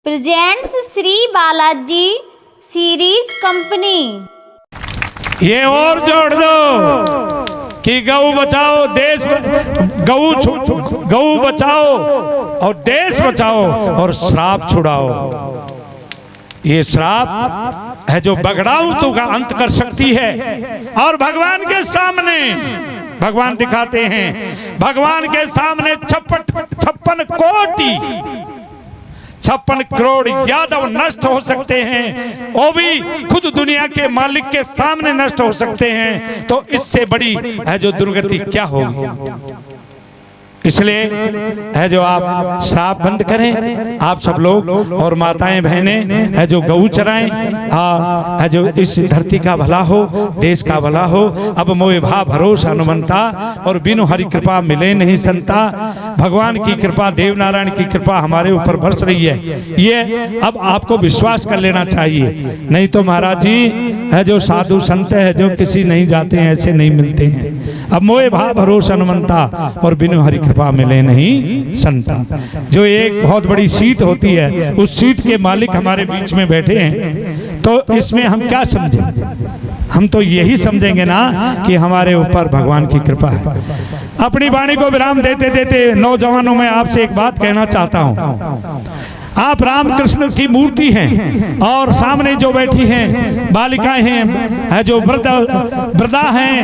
Presents Shri Balaji series company. ये और जोड़ दो कि गऊ बचाओ देश, गऊ बचाओ और देश बचाओ और श्राप छुड़ाओ। ये श्राप है जो बगड़ाऊ का अंत कर सकती है। और भगवान के सामने भगवान दिखाते हैं, भगवान के सामने 56 करोड़ यादव नष्ट हो सकते हैं, वो भी खुद दुनिया के मालिक के सामने नष्ट हो सकते हैं। तो इससे बड़ी है जो दुर्गति क्या होगी। इसलिए है जो आप श्राप बंद करें, आप सब लोग और माताएं बहनें है जो गऊ चराएं, है जो इस धरती का भला हो, देश का भला हो। अब मोए भा भरोसा हनुमंता और बिनु हरि कृपा मिले नहीं संता। भगवान की कृपा, देव नारायण की कृपा हमारे ऊपर बरस रही है। ये अब आपको विश्वास कर लेना चाहिए, नहीं तो महाराज जी है जो साधु संत है जो किसी नहीं जाते हैं, ऐसे नहीं मिलते हैं। अब मोए भा भरोसा हनुमंता और बिनु हरि कृपा मिले नहीं संता। जो एक बहुत बड़ी सीट होती है, उस सीट के मालिक हमारे बीच में बैठे हैं, तो इसमें हम क्या समझेंगे? हम तो यही समझेंगे ना कि हमारे ऊपर भगवान की कृपा है। अपनी वाणी को विराम देते देते नौजवानों में आपसे एक बात कहना चाहता हूँ। आप राम कृष्ण की मूर्ति हैं और सामने जो बैठी हैं बालिकाएं हैं, जो वृद्धा हैं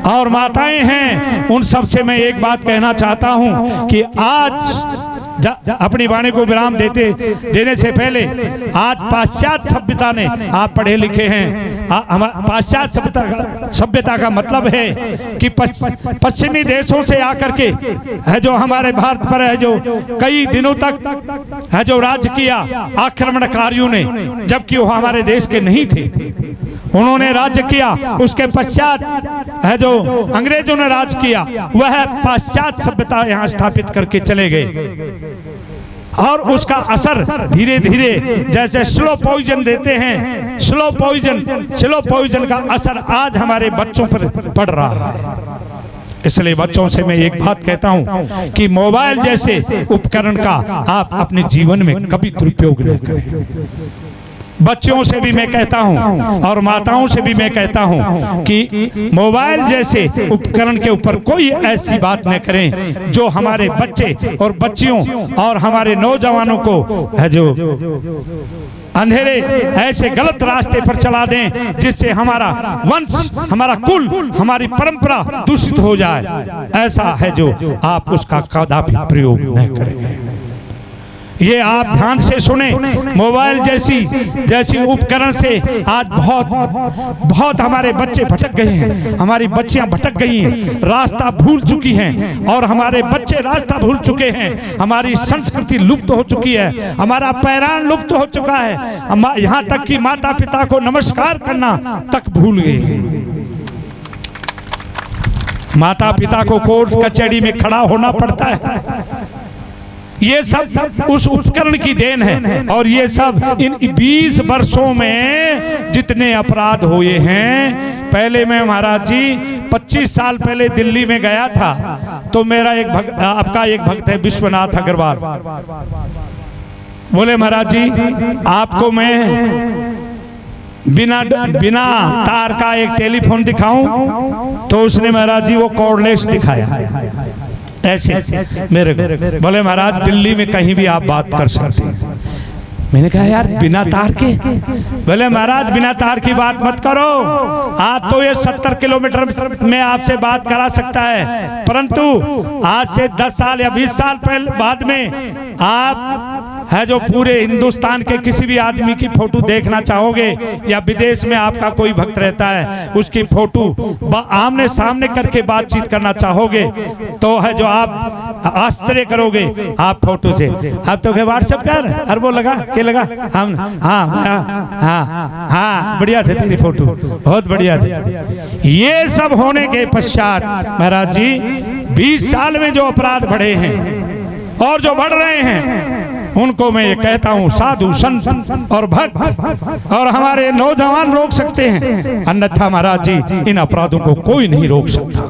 और माताएं हैं, उन सब से मैं एक बात कहना चाहता हूं कि आज अपनी वाणी को विराम देने से पहले आज पाश्चात्य सभ्यता ने, आप पढ़े लिखे हैं, पाश्चात्य सभ्यता का मतलब है कि पश्चिमी देशों से आकर के है जो हमारे भारत पर है जो कई दिनों तक है जो राज किया आक्रमणकारियों ने, जबकि वो हमारे देश के नहीं थे। उन्होंने राज्य किया, उसके पश्चात है जो अंग्रेजों ने राज किया, वह पाश्चात्य सभ्यता यहाँ स्थापित करके चले गए। और उसका असर धीरे धीरे जैसे स्लो पॉइजन देते हैं, स्लो पॉइजन का असर आज हमारे बच्चों पर पड़ रहा है। इसलिए बच्चों से मैं एक बात कहता हूं कि मोबाइल जैसे उपकरण का आप अपने जीवन में कभी दुरुपयोग न करें। बच्चों से भी मैं कहता हूं और माताओं से भी मैं कहता हूं कि मोबाइल जैसे उपकरण के ऊपर कोई ऐसी बात न करें जो हमारे बच्चे और बच्चियों और हमारे नौजवानों को है जो अंधेरे ऐसे गलत रास्ते पर चला दें जिससे हमारा वंश, हमारा कुल, हमारी परंपरा दूषित हो जाए। ऐसा है जो आप उसका कदापि प्रयोग न करें। ये आप ध्यान से सुने। मोबाइल जैसी उपकरण से आज बहुत हमारे बच्चे भटक गए हैं, हमारी बच्चियां भटक गई हैं, रास्ता भूल चुकी हैं और हमारे बच्चे रास्ता भूल चुके हैं। हमारी संस्कृति लुप्त हो चुकी है, हमारा पैरान लुप्त हो चुका है। यहाँ तक कि माता पिता को नमस्कार करना तक भूल गए हैं। माता पिता को कोर्ट कचहरी में खड़ा होना पड़ता है। ये सब उस उपकरण की देन है। और ये सब इन 20 वर्षों में जितने अपराध हुए हैं, पहले मैं महाराज जी 25 साल पहले दिल्ली में गया था, तो मेरा आपका एक भक्त है विश्वनाथ अग्रवाल, बोले महाराज जी आपको मैं बिना तार का एक टेलीफोन दिखाऊं, तो उसने महाराज जी वो कॉर्डलेस दिखाया ऐसे मेरे को। बोले महाराज दिल्ली में कहीं भी आप बात कर सकते हैं। मैंने कहा यार बिना तार के? बोले महाराज बिना तार की बात मत करो, आज तो ये 70 किलोमीटर में आपसे बात करा सकता है, परंतु आज से 10 साल या 20 साल पहले बाद में आप है जो पूरे हिंदुस्तान के किसी भी आदमी की फोटो देखना चाहोगे या विदेश में आपका कोई भक्त रहता है उसकी फोटो आमने सामने करके बातचीत करना चाहोगे, तो है जो आप आश्चर्य करोगे आप फोटो से। अब तो व्हाट्सएप कर, अरे वो लगा के लगा हम, हाँ बढ़िया थे तेरी फोटो, बहुत बढ़िया थे। ये सब होने के पश्चात महाराज जी 20 साल में जो अपराध बढ़े हैं और जो बढ़ रहे हैं, उनको मैं ये कहता हूँ साधु संत और भक्त और हमारे नौजवान रोक सकते हैं, अन्यथा महाराज जी इन अपराधों को कोई नहीं रोक सकता।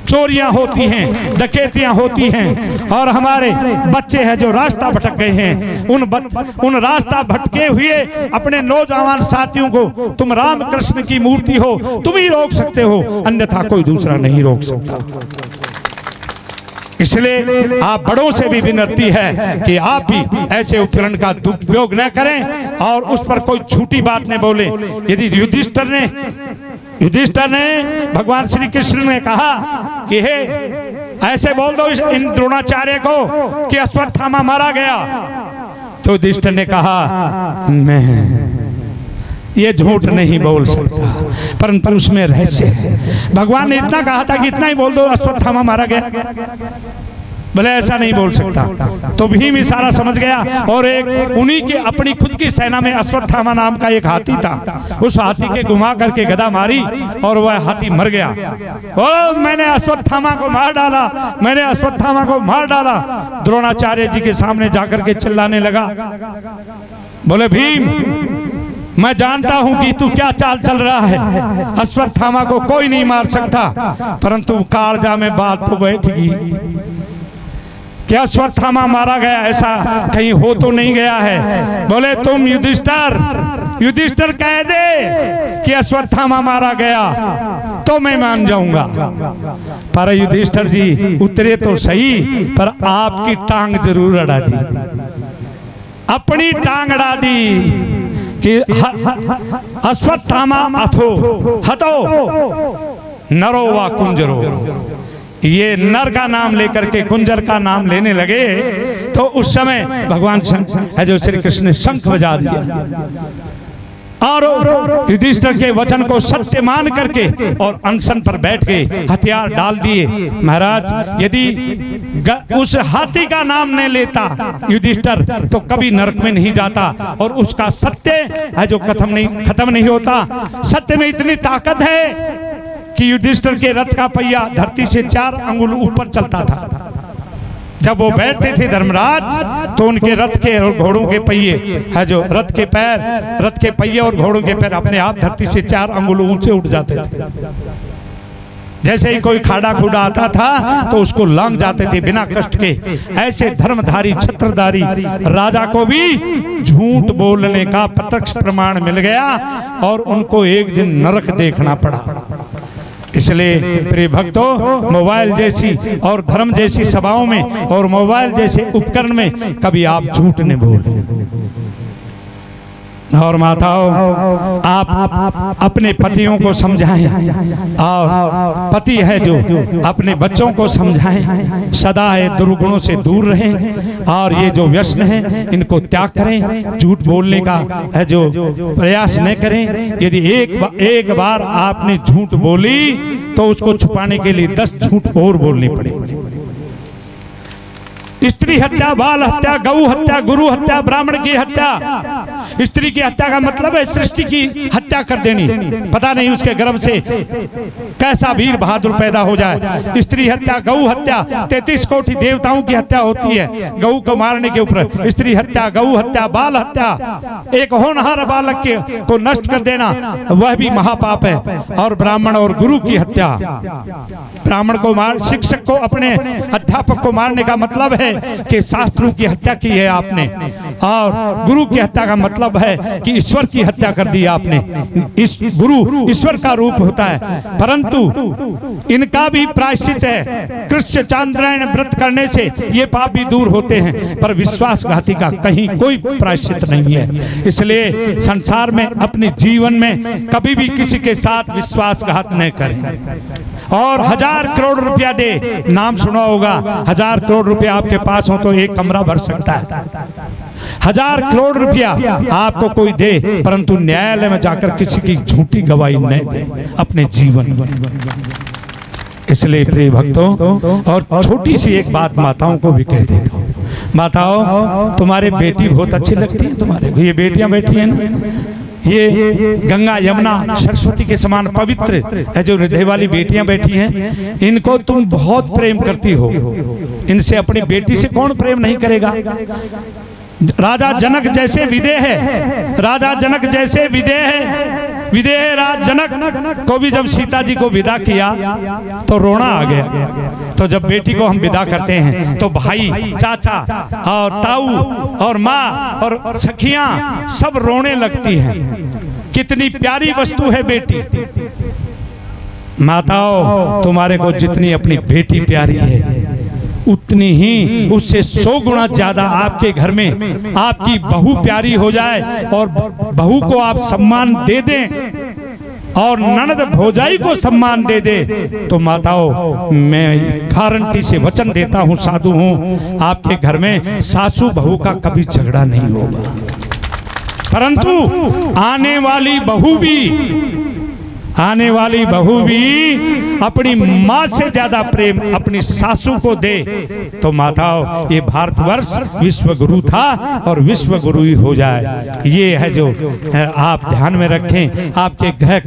चोरियां होती हैं, डकैतियां होती हैं, और हमारे बच्चे हैं जो रास्ता भटक गए हैं, उन रास्ता भटके हुए अपने नौजवान साथियों को तुम राम कृष्ण की मूर्ति हो, तुम ही रोक सकते हो, अन्यथा कोई दूसरा नहीं रोक सकता। इसलिए आप बड़ों से भी विनती है कि आप भी ऐसे उपकरण का दुरुपयोग न करें और उस पर कोई झूठी बात न बोले। यदि युधिष्ठिर ने भगवान श्री कृष्ण ने कहा कि हे ऐसे बोल दो इन द्रोणाचार्य को कि अश्वत्थामा मारा गया, तो युधिष्ठिर ने कहा मैं ये झूठ नहीं बोल सकता, परंतु उसमें रहस्य है। भगवान ने इतना कहा था कि इतना ही बोल दो अश्वत्थामा मारा गया, भले ऐसा नहीं बोल सकता। तो भीम इशारा समझ गया और एक उन्हीं की अपनी खुद की सेना में अश्वत्थामा नाम का एक हाथी था, उस हाथी के घुमा करके गदा मारी और वह हाथी मर गया। ओ मैंने अश्वत्थामा को मार डाला, मैंने अश्वत्थामा को मार डाला। द्रोणाचार्य जी के सामने जाकर के चिल्लाने लगा, बोले भीम मैं जानता हूं कि तू क्या चाल चल रहा है, अश्वत्थामा को कोई नहीं मार सकता, परंतु कालजा में बात तो बैठ गई। क्या अश्वत्थामा मारा गया, ऐसा कहीं हो तो नहीं गया है। बोले तुम युधिष्ठिर कह दे कि अश्वत्थामा मारा गया तो मैं मान जाऊंगा, पर युधिष्ठिर जी उतरे तो सही, पर आपकी टांग जरूर अड़ा दी, अपनी टांग अड़ा दी कि अश्वत्थामा अथो हतो नरो वा कुंजरो। ये नर का नाम लेकर के कुंजर का नाम लेने लगे तो उस समय भगवान जो श्री कृष्ण ने शंख बजा दिया और युधिष्ठिर के वचन को सत्य मान करके और अनशन पर बैठ के हथियार डाल दिए। महाराज यदि उस हाथी का नाम नहीं लेता युधिष्ठिर तो कभी नरक में नहीं जाता, और उसका सत्य है जो खत्म नहीं होता। सत्य में इतनी ताकत है कि युधिष्ठिर के रथ का पहिया धरती से 4 अंगुल ऊपर चलता था। जब वो बैठते थे धर्मराज तो उनके रथ के और घोड़ों के पहिए है जो रथ के पहिए और घोड़ों के पैर अपने आप धरती से 4 अंगुल ऊंचे उठ जाते थे। जैसे ही कोई खाड़ा खुड़ा आता था तो उसको लांग जाते थे बिना कष्ट के। ऐसे धर्मधारी छत्रधारी राजा को भी झूठ बोलने का प्रत्यक्ष प्रमाण मिल गया और उनको एक दिन नरक देखना पड़ा। इसलिए प्रिय भक्तों, मोबाइल जैसी और धर्म जैसी सभाओं में और मोबाइल जैसे उपकरण में कभी आप झूठ नहीं बोलें। और माताओं, आप अपने पतियों को समझाएं और पति है जो अपने बच्चों को समझाएं, सदा है दुर्गुणों से दूर रहें और ये जो व्यसन है इनको त्याग करें। झूठ बोलने का है जो प्रयास न करें। यदि एक बार आपने झूठ बोली तो उसको छुपाने के लिए 10 झूठ और बोलनी पड़ेगी। स्त्री हत्या, बाल हत्या, गौ हत्या, गुरु हत्या, ब्राह्मण की हत्या। स्त्री की हत्या का मतलब है सृष्टि की हत्या कर देनी। पता नहीं उसके गर्भ से कैसा वीर बहादुर पैदा हो जाए। स्त्री हत्या, गौ हत्या, 33 कोटि देवताओं की हत्या होती है गौ को मारने के ऊपर। स्त्री हत्या, गौ हत्या, बाल हत्या, एक होनहार बालक को नष्ट कर देना वह भी महापाप है। और ब्राह्मण और गुरु की हत्या, ब्राह्मण को शिक्षक को, अपने अध्यापक को मारने का मतलब है कि शास्त्रों की हत्या की है आपने। और गुरु की हत्या का मतलब है कि ईश्वर की हत्या कर दी आपने। इस गुरु ईश्वर का रूप होता है, परंतु इनका भी प्रायश्चित है। कृष्ण चांद्रायण व्रत करने से ये पाप भी दूर होते हैं, पर विश्वासघाती का कहीं कोई प्रायश्चित नहीं है। इसलिए संसार में, अपने जीवन में कभी भी किसी के साथ विश्वासघात न करें। और 1000 करोड़ रुपया दे, नाम सुना होगा, 1000 करोड़ रुपया आपके पास हो तो एक कमरा भर सकता है। 1000 करोड़ रुपया आपको कोई दे, परंतु न्यायालय में जाकर किसी की झूठी गवाही न दे अपने जीवन में। इसलिए प्रिय भक्तों, और छोटी सी एक बात माताओं को भी कह देता हूँ। माताओं, तुम्हारे बेटी बहुत अच्छी लगती है। तुम्हारे ये बेटियां बैठी हैं ना, ये गंगा यमुना सरस्वती के समान पवित्र है जो हृदय वाली बेटियां बैठी हैं, इनको तुम बहुत प्रेम करती हो। इनसे, अपनी बेटी से कौन प्रेम नहीं करेगा। राजा जनक जैसे विदेह है, राजा जनक जैसे विदेह है, विदेह राज जनक को भी जब सीता जी को विदा किया तो रोना आ गया। तो जब बेटी को हम विदा करते हैं तो भाई, चाचा और ताऊ और माँ और सखियां सब रोने लगती हैं। कितनी प्यारी वस्तु है बेटी। माताओं, तुम्हारे को जितनी अपनी बेटी प्यारी है उतनी ही उससे 100 गुना ज्यादा आपके घर में आपकी बहू प्यारी हो जाए और बहू को आप सम्मान दे दें और ननद भौजाई को सम्मान दे दे तो माताओं, मैं गारंटी से वचन देता हूं, साधु हूं, आपके घर में सासू बहू का कभी झगड़ा नहीं होगा। परंतु आने वाली बहू भी अपनी माँ से ज्यादा प्रेम अपनी सासू को दे तो माताओं, ये भारतवर्ष विश्व गुरु था और विश्व गुरु ही हो जाए। ये है जो आप ध्यान में रखें। आपके ग्रह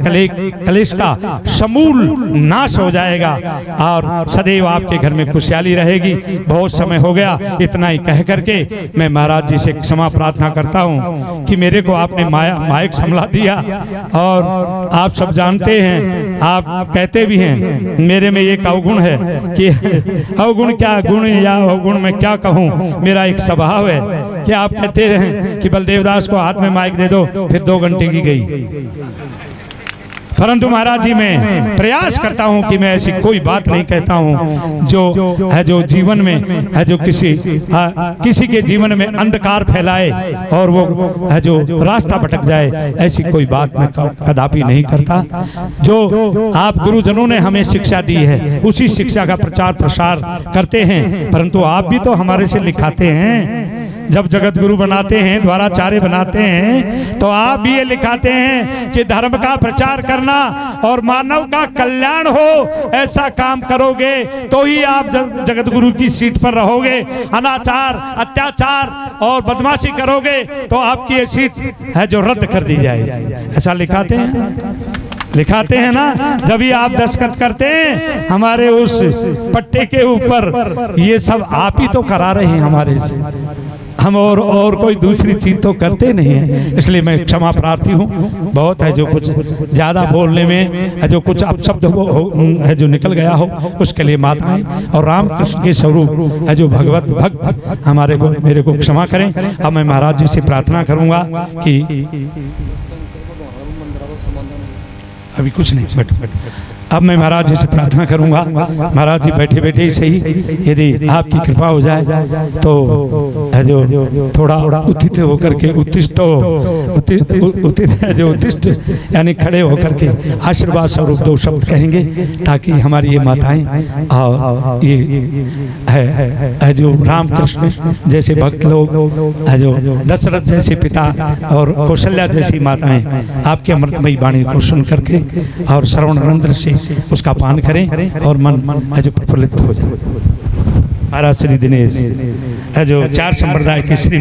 कलेश का समूल नाश हो जाएगा और सदैव आपके घर में खुशहाली रहेगी। बहुत समय हो गया, इतना ही कह करके मैं महाराज जी से क्षमा प्रार्थना करता हूँ कि मेरे को आपने माइक संभला दिया। और आप सब जानते हैं, आप कहते भी हैं, मेरे में एक अवगुण है कि अवगुण क्या गुण या अवगुण में क्या कहूँ, मेरा एक स्वभाव है कि आप कहते हैं कि बलदेव दास को हाथ में माइक दे दो, फिर 2 घंटे की गई। परंतु महाराज जी, मैं प्रयास करता हूं कि मैं ऐसी कोई बात नहीं कहता हूं जो है जो जीवन में है जो किसी के जीवन में अंधकार फैलाए और वो है जो रास्ता भटक जाए, ऐसी कोई बात मैं कदापि नहीं करता। जो आप गुरुजनों ने हमें शिक्षा दी है उसी शिक्षा का प्रचार प्रसार करते हैं। परंतु आप भी तो हमारे से लिखाते हैं। जब जगत गुरु बनाते हैं, द्वाराचार्य बनाते हैं, तो आप भी ये लिखाते हैं कि धर्म का प्रचार करना और मानव का कल्याण हो, ऐसा काम करोगे तो ही आप जगत गुरु की सीट पर रहोगे। अनाचार, अत्याचार और बदमाशी करोगे तो आपकी ये सीट है जो रद्द कर दी जाएगी। ऐसा लिखाते हैं ना। जब भी आप दस्तखत करते हैं हमारे उस पट्टे के ऊपर, ये सब आप ही तो करा रहे हैं हमारे से। हम और कोई दूसरी चीज तो करते नहीं है। इसलिए मैं क्षमा प्रार्थी हूँ। बहुत है जो कुछ ज्यादा बोलने में है जो कुछ अपशब्द है जो निकल गया हो, उसके लिए माताएं और रामकृष्ण के स्वरूप है जो भगवत भक्त मेरे को क्षमा करें। अब मैं महाराज जी से प्रार्थना करूंगा कि अभी कुछ नहीं, बैठ। अब मैं महाराज जी से प्रार्थना करूंगा। महाराज जी बैठे बैठे ही सही, यदि आपकी कृपा हो जाए तो है जो थोड़ा उत्थित होकर के उत्तिष्ठ यानी खड़े होकर के आशीर्वाद स्वरूप 2 शब्द कहेंगे, ताकि हमारी ये माताएं और ये है जो रामकृष्ण जैसे भक्त लोग है जो दशरथ जैसे पिता और कौशल्या जैसी माताएं आपके अमृतमयी वाणी को सुन करके और श्रवण रंध्र से उसका पान करें और मन है जो प्रफुल्लित हो जाए। महाराज श्री दिनेश है जो 4 संप्रदाय के श्री